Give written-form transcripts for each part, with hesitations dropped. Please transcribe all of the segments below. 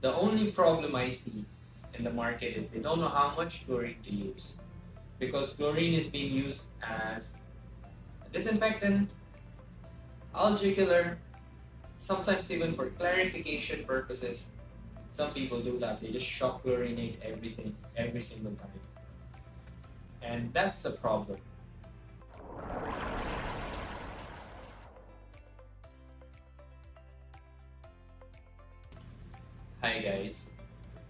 The only problem I see in the market is they don't know how much chlorine to use, because chlorine is being used as a disinfectant, algae killer, sometimes even for clarification purposes. Some people do that, they just shock chlorinate everything every single time. And that's the problem. Hi guys.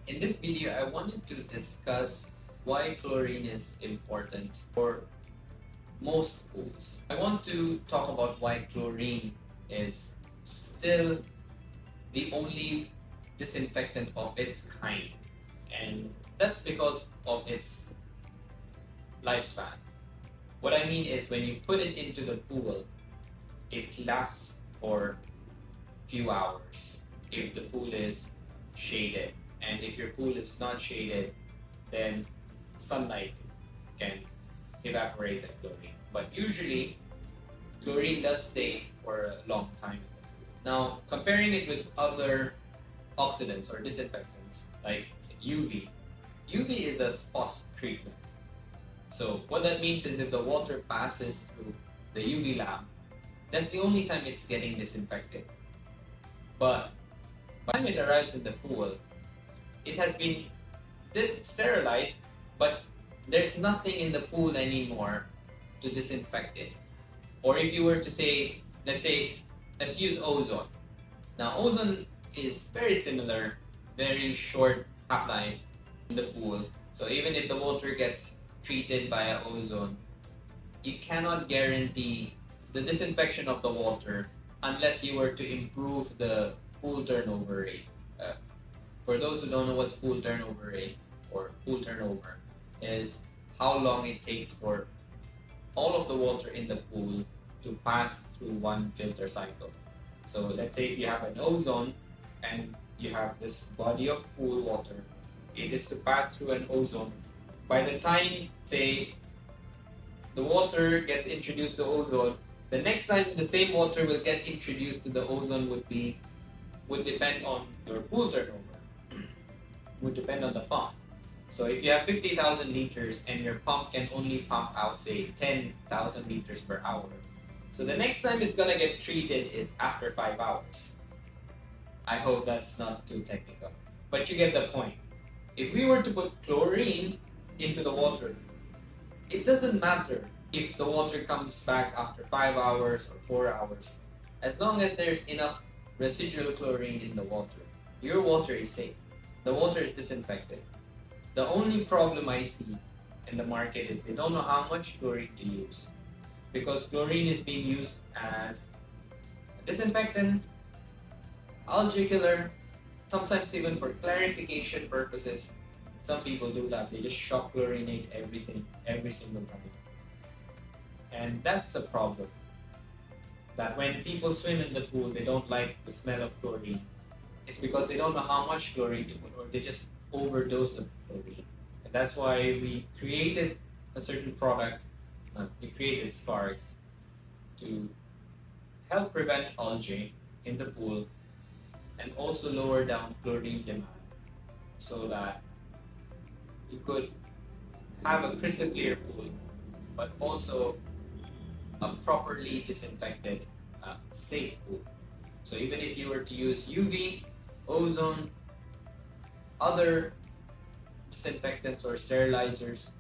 In this video, I wanted to discuss why chlorine is important for most pools. I want to talk about why chlorine is still the only disinfectant of its kind, and that's because of its lifespan. What I mean is, when you put it into the pool, it lasts for few hours if the pool is shaded, and if your pool is not shaded, then sunlight can evaporate the chlorine. But usually chlorine does stay for a long time. Now, comparing it with other oxidants or disinfectants like UV is a spot treatment. So what that means is, if the water passes through the UV lamp, that's the only time it's getting disinfected. But by the time it arrives in the pool, it has been sterilized, but there's nothing in the pool anymore to disinfect it. Or if you were to say, let's use ozone. Now, ozone is very similar, very short half-life in the pool. So even if the water gets treated by ozone, you cannot guarantee the disinfection of the water unless you were to improve the pool turnover rate. For those who don't know what's pool turnover rate, or pool turnover, is how long it takes for all of the water in the pool to pass through one filter cycle. So let's say if you have an ozone and you have this body of pool water, it is to pass through an ozone. By the time, say, the water gets introduced to ozone, the next time the same water will get introduced to the ozone would depend on your pool turnover, would depend on the pump. So if you have 50,000 liters and your pump can only pump out, say, 10,000 liters per hour, so the next time it's gonna get treated is after 5 hours. I hope that's not too technical, but you get the point. If we were to put chlorine into the water, it doesn't matter if the water comes back after 5 hours or 4 hours. As long as there's enough residual chlorine in the water, your water is safe. The water is disinfected. The only problem I see in the market is they don't know how much chlorine to use, because chlorine is being used as a disinfectant, algae killer, sometimes even for clarification purposes. Some people do that, they just shock chlorinate everything every single time. And that's the problem. That when people swim in the pool, they don't like the smell of chlorine. It's because they don't know how much chlorine to put, or they just overdose the chlorine. And that's why we created a certain product, we created Spark, to help prevent algae in the pool and also lower down chlorine demand, so that you could have a crystal clear pool, but also a properly disinfected, safe pool. So even if you were to use UV, ozone, other disinfectants or sterilizers,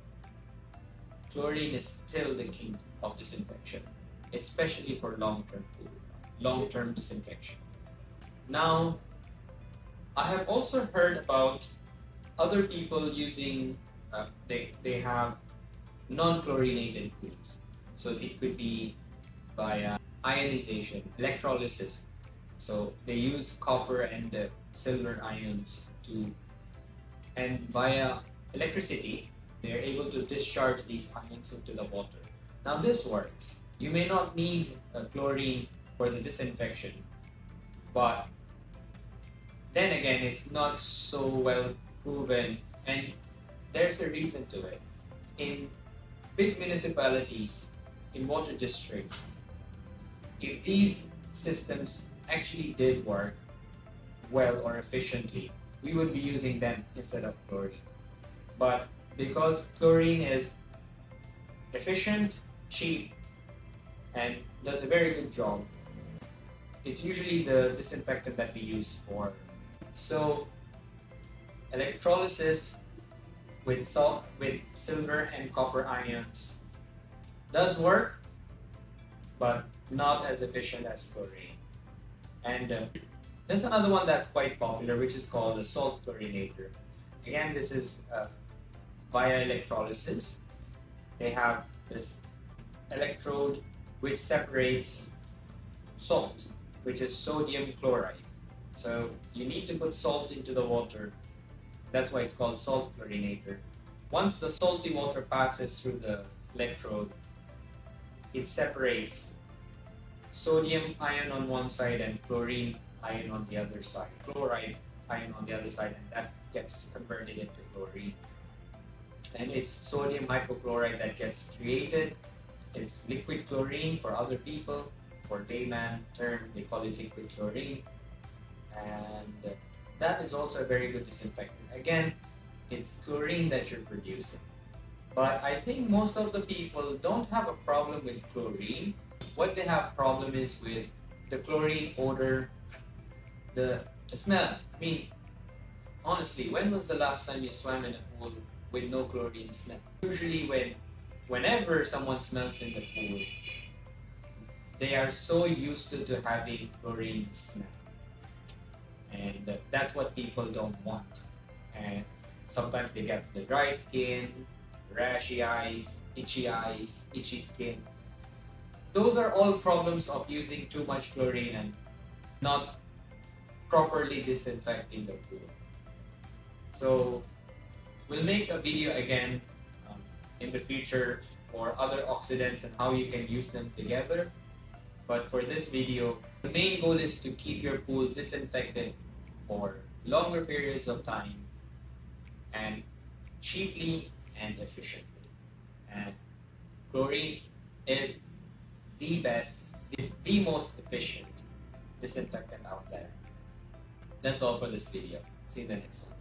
chlorine is still the king of disinfection, especially for long-term disinfection. Now, I have also heard about other people using, they have non-chlorinated pools. So it could be via ionization, electrolysis. So they use copper and silver ions and via electricity, they're able to discharge these ions into the water. Now this works. You may not need chlorine for the disinfection, but then again, it's not so well proven, and there's a reason to it. In big municipalities, in water districts, if these systems actually did work well or efficiently, we would be using them instead of chlorine. But because chlorine is efficient, cheap, and does a very good job, it's usually the disinfectant that we use for. So electrolysis with salt, with silver and copper ions does work, but not as efficient as chlorine. And there's another one that's quite popular, which is called a salt chlorinator. Again, this is via electrolysis. They have this electrode which separates salt, which is sodium chloride. So you need to put salt into the water. That's why it's called salt chlorinator. Once the salty water passes through the electrode, it separates sodium ion on one side and chlorine ion on the other side, chloride ion on the other side, and that gets converted into chlorine. And it's sodium hypochlorite that gets created. It's liquid chlorine for other people. For layman term, they call it liquid chlorine. And that is also a very good disinfectant. Again, it's chlorine that you're producing. But I think most of the people don't have a problem with chlorine. What they have problem is with the chlorine odor, the smell. I mean, honestly, when was the last time you swam in a pool with no chlorine smell? Usually whenever someone smells in the pool, they are so used to having chlorine smell. And that's what people don't want. And sometimes they get the dry skin, rashy eyes, itchy skin. Those are all problems of using too much chlorine and not properly disinfecting the pool. So we'll make a video again in the future for other oxidants and how you can use them together. But for this video, the main goal is to keep your pool disinfected for longer periods of time and cheaply and efficiently. And chlorine is the best, the most efficient disinfectant out there. That's all for this video. See you in the next one.